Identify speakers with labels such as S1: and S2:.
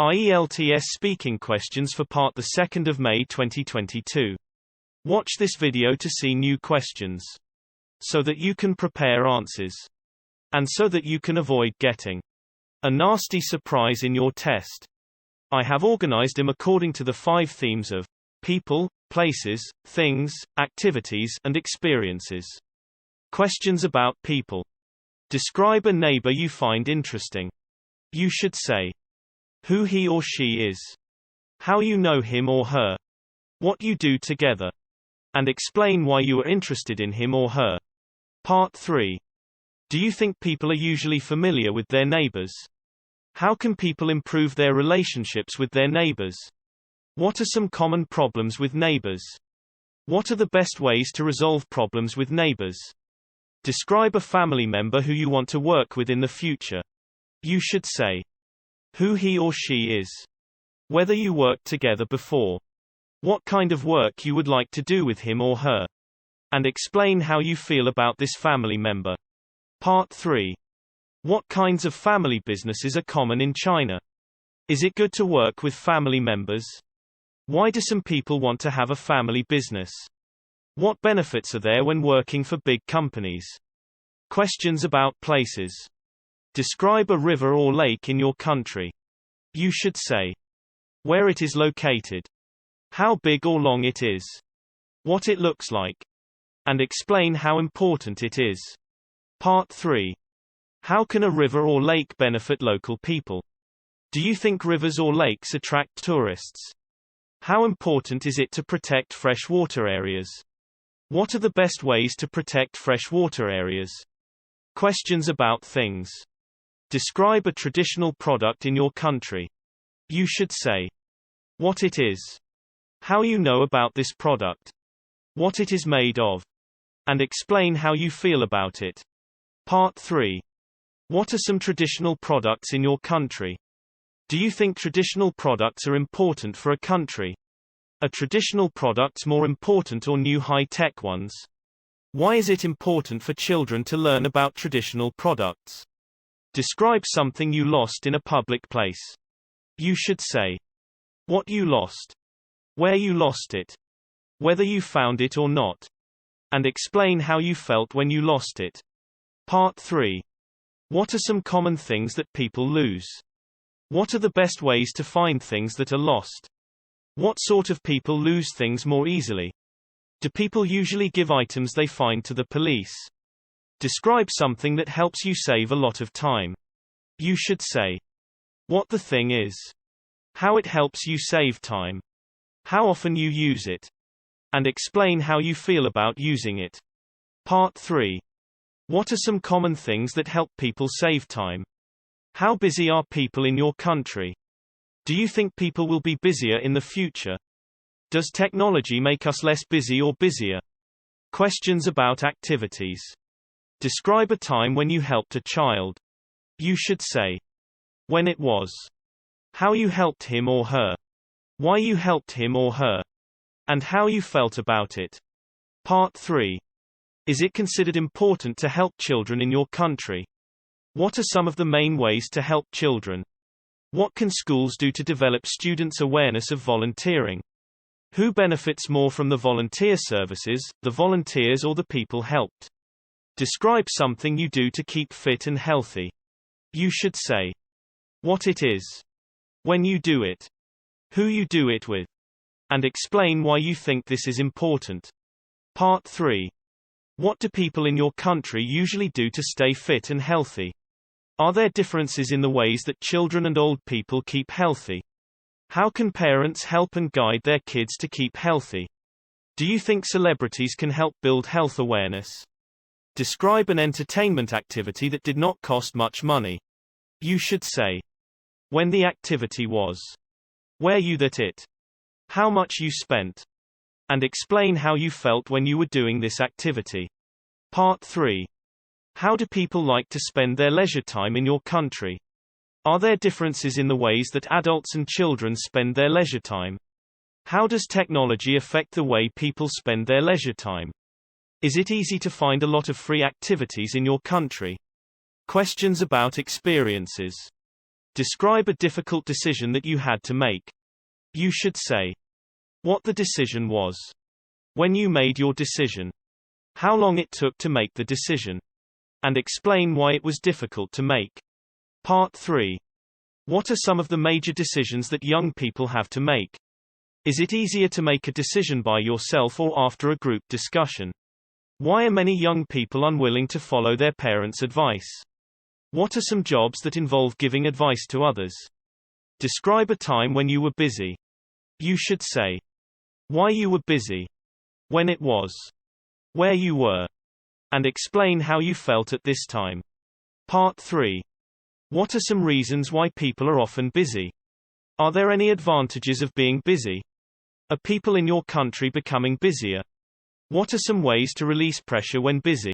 S1: Ielts speaking questions for part 2 May 2022. Watch this video to see new questions, so that you can prepare answers, and so that you can avoid getting a nasty surprise in your test. I have organized them according to the 5 themes of people, places, things, activities, and experiences. Questions about people. Describe a neighbor you find interesting. You should say who he or she is, how you know him or her, what you do together, and explain why you are interested in him or her. Part 3. Do you think people are usually familiar with their neighbors? How can people improve their relationships with their neighbors? What are some common problems with neighbors? What are the best ways to resolve problems with neighbors? Describe a family member who you want to work with in the future. You should say who he or she is, whether you worked together before, what kind of work you would like to do with him or her, and explain how you feel about this family member. Part 3. What kinds of family businesses are common in China? Is it good to work with family members? Why do some people want to have a family business? What benefits are there when working for big companies? Questions about places. Describe a river or lake in your country. You should say where it is located, how big or long it is, what it looks like, and explain how important it is. Part 3. How can a river or lake benefit local people? Do you think rivers or lakes attract tourists? How important is it to protect freshwater areas? What are the best ways to protect freshwater areas? Questions about things. Describe a traditional product in your country. You should say what it is, how you know about this product, what it is made of, and explain how you feel about it. Part 3. What are some traditional products in your country? Do you think traditional products are important for a country? Are traditional products more important or new high-tech ones? Why is it important for children to learn about traditional products? Describe something you lost in a public place. You should say what you lost, where you lost it, whether you found it or not, and explain how you felt when you lost it. Part 3. What are some common things that people lose? What are the best ways to find things that are lost? What sort of people lose things more easily? Do people usually give items they find to the police? Describe something that helps you save a lot of time. You should say what the thing is, how it helps you save time, how often you use it, and explain how you feel about using it. Part 3. What are some common things that help people save time? How busy are people in your country? Do you think people will be busier in the future? Does technology make us less busy or busier? Questions about activities. Describe a time when you helped a child. You should say when it was, how you helped him or her, why you helped him or her, and how you felt about it. Part 3. Is it considered important to help children in your country? What are some of the main ways to help children? What can schools do to develop students' awareness of volunteering? Who benefits more from the volunteer services, the volunteers or the people helped? Describe something you do to keep fit and healthy. You should say what it is, when you do it, who you do it with, and explain why you think this is important. Part 3. What do people in your country usually do to stay fit and healthy? Are there differences in the ways that children and old people keep healthy? How can parents help and guide their kids to keep healthy? Do you think celebrities can help build health awareness? Describe an entertainment activity that did not cost much money. You should say when the activity was, where you that it, how much you spent, and explain how you felt when you were doing this activity. Part 3. How do people like to spend their leisure time in your country? Are there differences in the ways that adults and children spend their leisure time? How does technology affect the way people spend their leisure time? Is it easy to find a lot of free activities in your country? Questions about experiences. Describe a difficult decision that you had to make. You should say what the decision was, when you made your decision, how long it took to make the decision, and explain why it was difficult to make. Part 3. What are some of the major decisions that young people have to make? Is it easier to make a decision by yourself or after a group discussion? Why are many young people unwilling to follow their parents' advice? What are some jobs that involve giving advice to others? Describe a time when you were busy. You should say why you were busy, when it was, where you were, and explain how you felt at this time. Part 3. What are some reasons why people are often busy? Are there any advantages of being busy? Are people in your country becoming busier? What are some ways to release pressure when busy?